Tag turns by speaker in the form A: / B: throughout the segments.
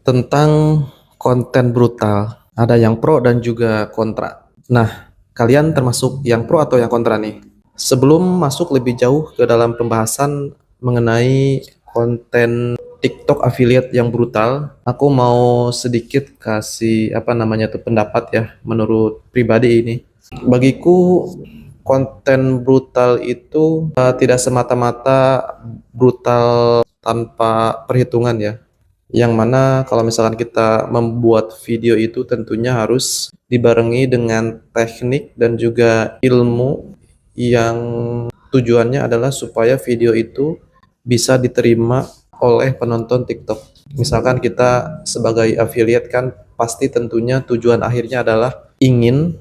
A: tentang konten brutal. Ada yang pro dan juga kontra. Nah, kalian termasuk yang pro atau yang kontra nih? Sebelum masuk lebih jauh ke dalam pembahasan mengenai konten TikTok affiliate yang brutal, aku mau sedikit kasih apa namanya tuh pendapat ya menurut pribadi ini. Bagiku konten brutal itu tidak semata-mata brutal tanpa perhitungan ya. Yang mana kalau misalkan kita membuat video itu tentunya harus dibarengi dengan teknik dan juga ilmu yang tujuannya adalah supaya video itu bisa diterima oleh penonton TikTok. Misalkan kita sebagai affiliate kan pasti tentunya tujuan akhirnya adalah ingin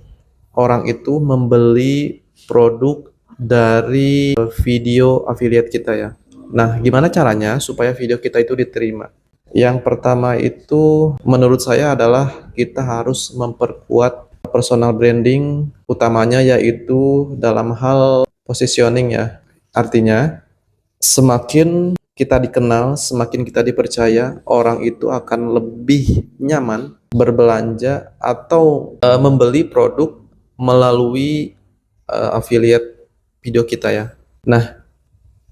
A: orang itu membeli produk dari video affiliate kita ya. Nah, gimana caranya supaya video kita itu diterima? Yang pertama itu menurut saya adalah kita harus memperkuat personal branding utamanya yaitu dalam hal positioning ya. Artinya semakin kita dikenal, semakin kita dipercaya, orang itu akan lebih nyaman berbelanja atau membeli produk melalui affiliate video kita ya. Nah,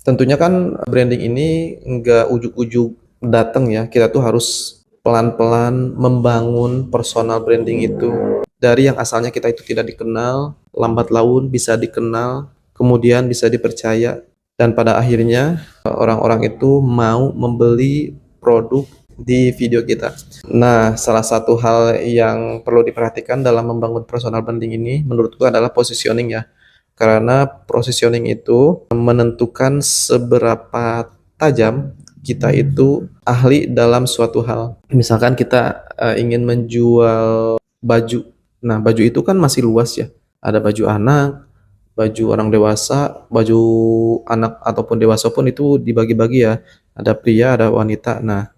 A: tentunya kan branding ini nggak ujuk-ujuk datang ya. Kita tuh harus pelan-pelan membangun personal branding itu. Dari yang asalnya kita itu tidak dikenal, lambat laun bisa dikenal, kemudian bisa dipercaya, dan pada akhirnya orang-orang itu mau membeli produk di video kita. Nah, salah satu hal yang perlu diperhatikan dalam membangun personal branding ini menurutku adalah positioning ya. Karena positioning itu menentukan seberapa tajam kita itu ahli dalam suatu hal. Misalkan kita ingin menjual baju. Nah, baju itu kan masih luas ya. Ada baju anak, baju orang dewasa, baju anak ataupun dewasa pun itu dibagi-bagi ya. Ada pria, ada wanita. Nah,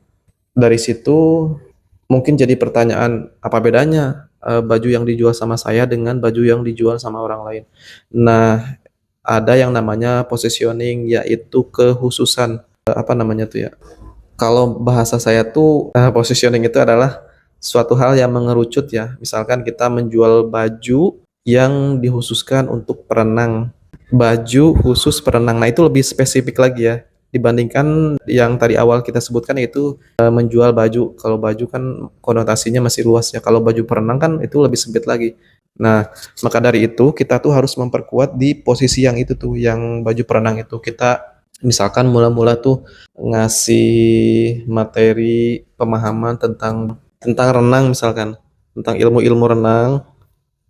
A: dari situ mungkin jadi pertanyaan, apa bedanya baju yang dijual sama saya dengan baju yang dijual sama orang lain? Nah, ada yang namanya positioning, yaitu kekhususan apa namanya tuh ya. Kalau bahasa saya tuh positioning itu adalah suatu hal yang mengerucut ya. Misalkan kita menjual baju yang dikhususkan untuk perenang, baju khusus perenang. Nah, itu lebih spesifik lagi ya dibandingkan yang tadi awal kita sebutkan yaitu menjual baju. Kalau baju kan konotasinya masih luas ya. Kalau baju perenang kan itu lebih sempit lagi. Nah, maka dari itu kita tuh harus memperkuat di posisi yang itu tuh, yang baju perenang itu. Kita misalkan mula-mula tuh ngasih materi pemahaman tentang renang misalkan, tentang ilmu-ilmu renang,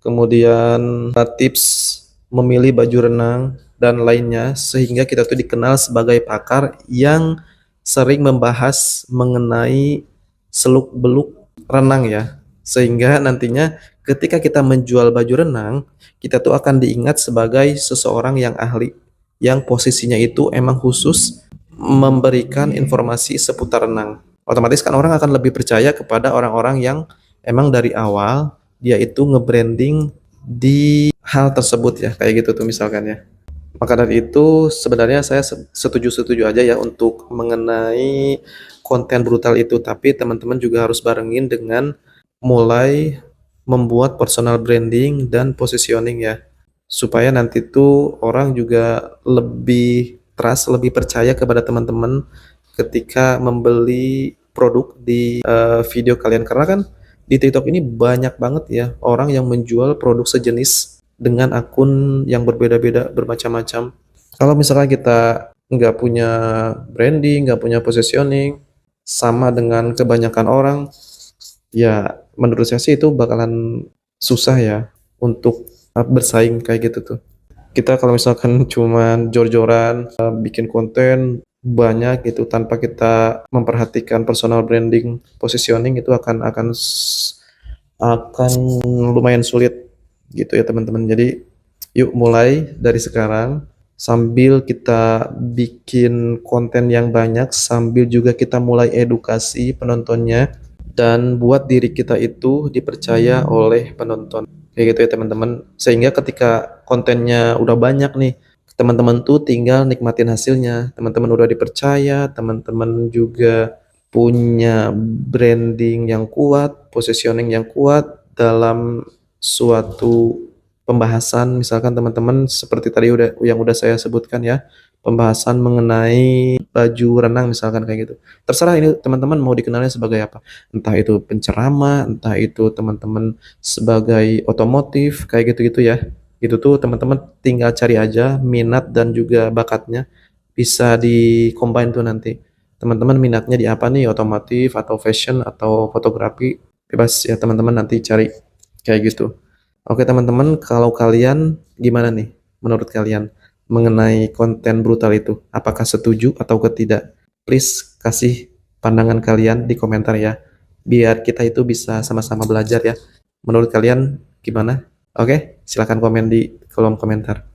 A: kemudian tips memilih baju renang dan lainnya sehingga kita tuh dikenal sebagai pakar yang sering membahas mengenai seluk-beluk renang ya. Sehingga nantinya ketika kita menjual baju renang, kita tuh akan diingat sebagai seseorang yang ahli, yang posisinya itu emang khusus memberikan informasi seputar renang. Otomatis kan orang akan lebih percaya kepada orang-orang yang emang dari awal dia itu nge-branding di hal tersebut ya, kayak gitu tuh misalkan ya. Maka dari itu sebenarnya saya setuju-setuju aja ya untuk mengenai konten brutal itu, tapi teman-teman juga harus barengin dengan mulai membuat personal branding dan positioning ya, supaya nanti tuh orang juga lebih trust, lebih percaya kepada teman-teman ketika membeli produk di video kalian, karena kan di TikTok ini banyak banget ya orang yang menjual produk sejenis dengan akun yang berbeda-beda, bermacam-macam. Kalau misalkan kita nggak punya branding, nggak punya positioning, sama dengan kebanyakan orang, ya menurut saya sih itu bakalan susah ya untuk bersaing kayak gitu tuh. Kita kalau misalkan cuman jor-joran bikin konten banyak gitu tanpa kita memperhatikan personal branding, positioning itu akan lumayan sulit gitu ya teman-teman. Jadi yuk mulai dari sekarang sambil kita bikin konten yang banyak, sambil juga kita mulai edukasi penontonnya dan buat diri kita itu dipercaya oleh penonton. Kayak gitu ya teman-teman. Sehingga ketika kontennya udah banyak nih, teman-teman tuh tinggal nikmatin hasilnya. Teman-teman udah dipercaya, teman-teman juga punya branding yang kuat, positioning yang kuat dalam suatu pembahasan, misalkan teman-teman seperti tadi yang udah saya sebutkan ya, pembahasan mengenai baju renang misalkan kayak gitu. Terserah ini teman-teman mau dikenalnya sebagai apa. Entah itu penceramah, entah itu teman-teman sebagai otomotif kayak gitu-gitu ya. Itu tuh teman-teman tinggal cari aja minat dan juga bakatnya, bisa di-combine tuh nanti. Teman-teman minatnya di apa nih? Otomotif atau fashion atau fotografi? Bebas ya teman-teman nanti cari kayak gitu. Oke teman-teman, kalau kalian gimana nih menurut kalian mengenai konten brutal itu? Apakah setuju atau tidak? Please kasih pandangan kalian di komentar ya. Biar kita itu bisa sama-sama belajar ya. Menurut kalian gimana? Oke, silakan komen di kolom komentar.